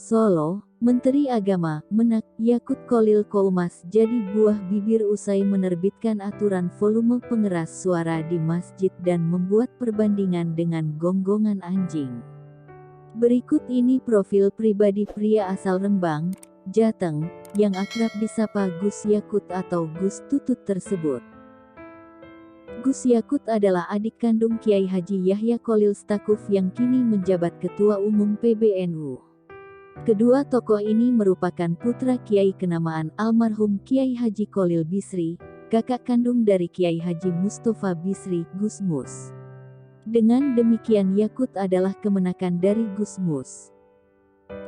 Solo, Menteri Agama, Menak, Yakut Kholil Qomas jadi buah bibir usai menerbitkan aturan volume pengeras suara di masjid dan membuat perbandingan dengan gonggongan anjing. Berikut ini profil pribadi pria asal Rembang, Jateng, yang akrab disapa Gus Yakut atau Gus Tutut tersebut. Gus Yakut adalah adik kandung Kiai Haji Yahya Kholil Stakuf yang kini menjabat Ketua Umum PBNU. Kedua tokoh ini merupakan putra Kiai kenamaan almarhum Kiai Haji Kholil Bisri, kakak kandung dari Kiai Haji Mustofa Bisri, Gus Mus. Dengan demikian Yakut adalah kemenakan dari Gus Mus.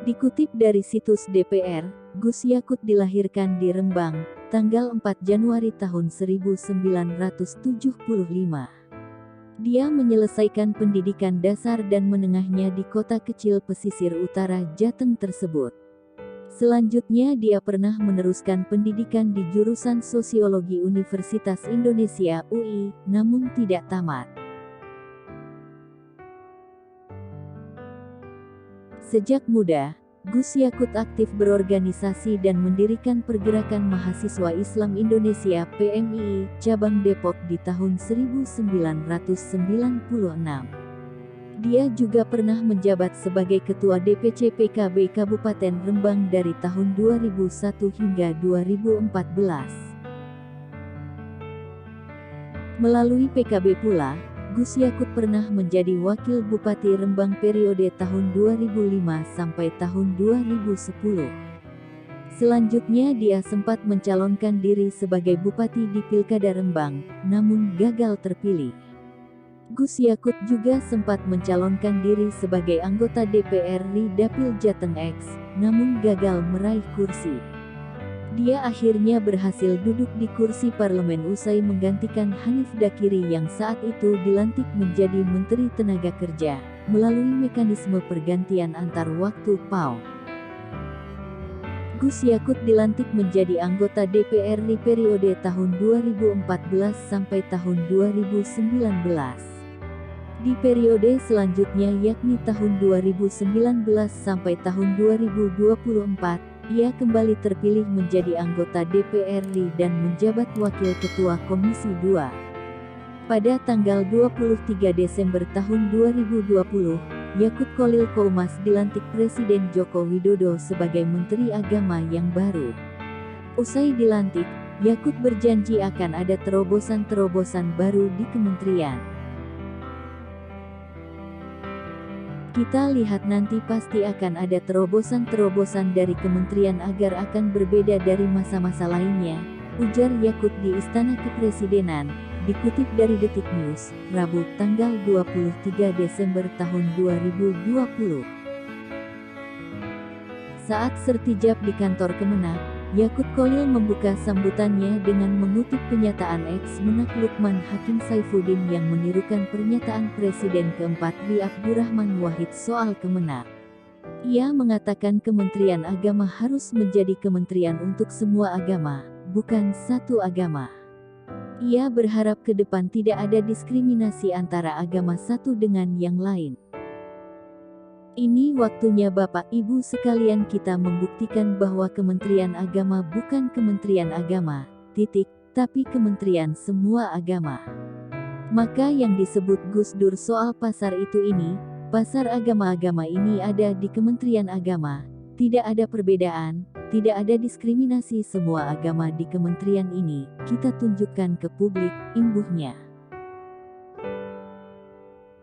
Dikutip dari situs DPR, Gus Yakut dilahirkan di Rembang, tanggal 4 Januari tahun 1975. Dia menyelesaikan pendidikan dasar dan menengahnya di kota kecil pesisir utara Jateng tersebut. Selanjutnya dia pernah meneruskan pendidikan di jurusan Sosiologi Universitas Indonesia UI, namun tidak tamat. Sejak muda, Gus Yakut aktif berorganisasi dan mendirikan Pergerakan Mahasiswa Islam Indonesia (PMII) cabang Depok di tahun 1996. Dia juga pernah menjabat sebagai Ketua DPC PKB Kabupaten Rembang dari tahun 2001 hingga 2014. Melalui PKB pula, Gus Yakut pernah menjadi Wakil Bupati Rembang periode tahun 2005 sampai tahun 2010. Selanjutnya dia sempat mencalonkan diri sebagai Bupati di Pilkada Rembang, namun gagal terpilih. Gus Yakut juga sempat mencalonkan diri sebagai anggota DPR RI Dapil Jateng X, namun gagal meraih kursi. Dia akhirnya berhasil duduk di kursi parlemen usai menggantikan Hanif Dakiri yang saat itu dilantik menjadi Menteri Tenaga Kerja, melalui mekanisme pergantian antar waktu (PAW). Gus Yakut dilantik menjadi anggota DPR RI periode tahun 2014 sampai tahun 2019. Di periode selanjutnya yakni tahun 2019 sampai tahun 2024, ia kembali terpilih menjadi anggota DPR RI dan menjabat Wakil Ketua Komisi 2. Pada tanggal 23 Desember tahun 2020, Yakut Kholil Qomas dilantik Presiden Joko Widodo sebagai Menteri Agama yang baru. Usai dilantik, Yakut berjanji akan ada terobosan-terobosan baru di kementerian. Kita lihat nanti pasti akan ada terobosan-terobosan dari kementerian agar akan berbeda dari masa-masa lainnya, ujar Yakut di Istana Kepresidenan, dikutip dari Detik News, Rabu, tanggal 23 Desember tahun 2020. Saat sertijab di kantor Kemenak, Yakut Kholil membuka sambutannya dengan mengutip pernyataan ex-Menak Lukman Hakim Saifuddin yang menirukan pernyataan Presiden keempat RI Abdurrahman Wahid soal Kemenak. Ia mengatakan Kementerian Agama harus menjadi kementerian untuk semua agama, bukan satu agama. Ia berharap ke depan tidak ada diskriminasi antara agama satu dengan yang lain. Ini waktunya Bapak Ibu sekalian kita membuktikan bahwa Kementerian Agama bukan Kementerian Agama, tapi Kementerian Semua Agama. Maka yang disebut Gus Dur soal pasar itu ini, pasar agama-agama ini ada di Kementerian Agama, tidak ada perbedaan, tidak ada diskriminasi semua agama di kementerian ini, kita tunjukkan ke publik, imbuhnya.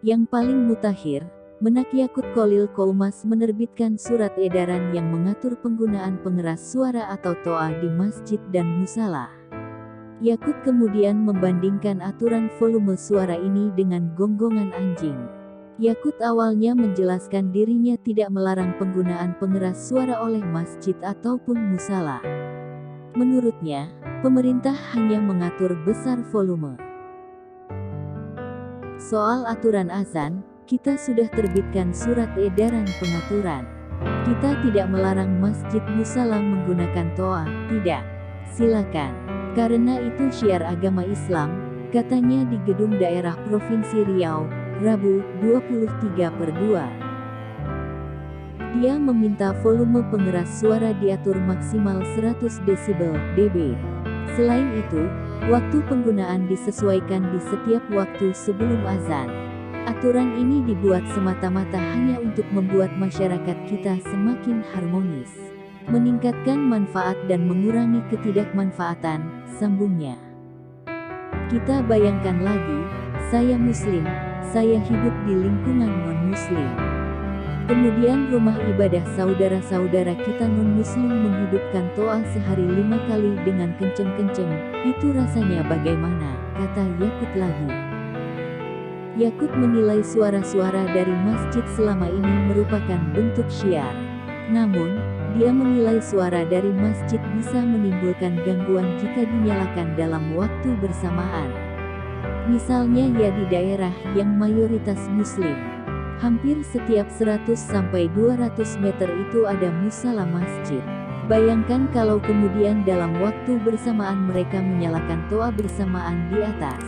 Yang paling mutakhir, Menak Yakut Kholil Qomas menerbitkan surat edaran yang mengatur penggunaan pengeras suara atau toa di masjid dan musala. Yakut kemudian membandingkan aturan volume suara ini dengan gonggongan anjing. Yakut awalnya menjelaskan dirinya tidak melarang penggunaan pengeras suara oleh masjid ataupun musala. Menurutnya, pemerintah hanya mengatur besar volume. Soal aturan azan, kita sudah terbitkan surat edaran pengaturan. Kita tidak melarang masjid musala menggunakan toa, tidak. Silakan. Karena itu syiar agama Islam, katanya di Gedung Daerah Provinsi Riau, Rabu, 23/2. Dia meminta volume pengeras suara diatur maksimal 100 desibel (dB). Selain itu, waktu penggunaan disesuaikan di setiap waktu sebelum azan. Aturan ini dibuat semata-mata hanya untuk membuat masyarakat kita semakin harmonis, meningkatkan manfaat dan mengurangi ketidakmanfaatan, sambungnya. Kita bayangkan lagi, saya Muslim, saya hidup di lingkungan non-Muslim. Kemudian rumah ibadah saudara-saudara kita non-Muslim menghidupkan toa sehari 5 kali dengan kenceng-kenceng, itu rasanya bagaimana, kata Yakut lagi. Yakut menilai suara-suara dari masjid selama ini merupakan bentuk syiar. Namun, dia menilai suara dari masjid bisa menimbulkan gangguan jika dinyalakan dalam waktu bersamaan. Misalnya di daerah yang mayoritas Muslim. Hampir setiap 100-200 meter itu ada musala masjid. Bayangkan kalau kemudian dalam waktu bersamaan mereka menyalakan toa bersamaan di atas.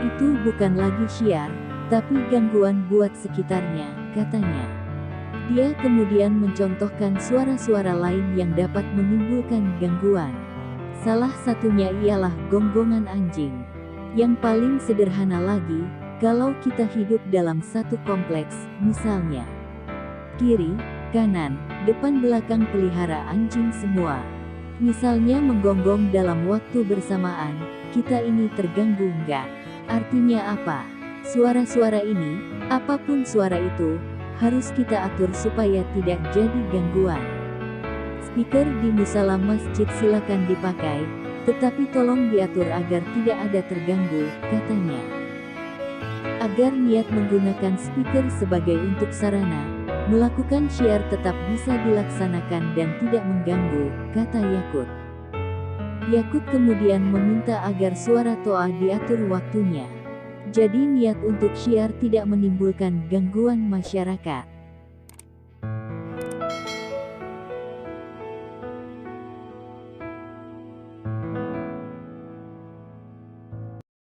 Itu bukan lagi syiar, tapi gangguan buat sekitarnya, katanya. Dia kemudian mencontohkan suara-suara lain yang dapat menimbulkan gangguan. Salah satunya ialah gonggongan anjing. Yang paling sederhana lagi, kalau kita hidup dalam satu kompleks, misalnya kiri, kanan, depan belakang pelihara anjing semua. Misalnya menggonggong dalam waktu bersamaan, kita ini terganggu nggak? Artinya apa? Suara-suara ini, apapun suara itu, harus kita atur supaya tidak jadi gangguan. Speaker di musala masjid silakan dipakai, tetapi tolong diatur agar tidak ada terganggu, katanya. Agar niat menggunakan speaker sebagai untuk sarana, melakukan syiar tetap bisa dilaksanakan dan tidak mengganggu, kata Yakut. Yakut kemudian meminta agar suara toa diatur waktunya. Jadi niat untuk syiar tidak menimbulkan gangguan masyarakat.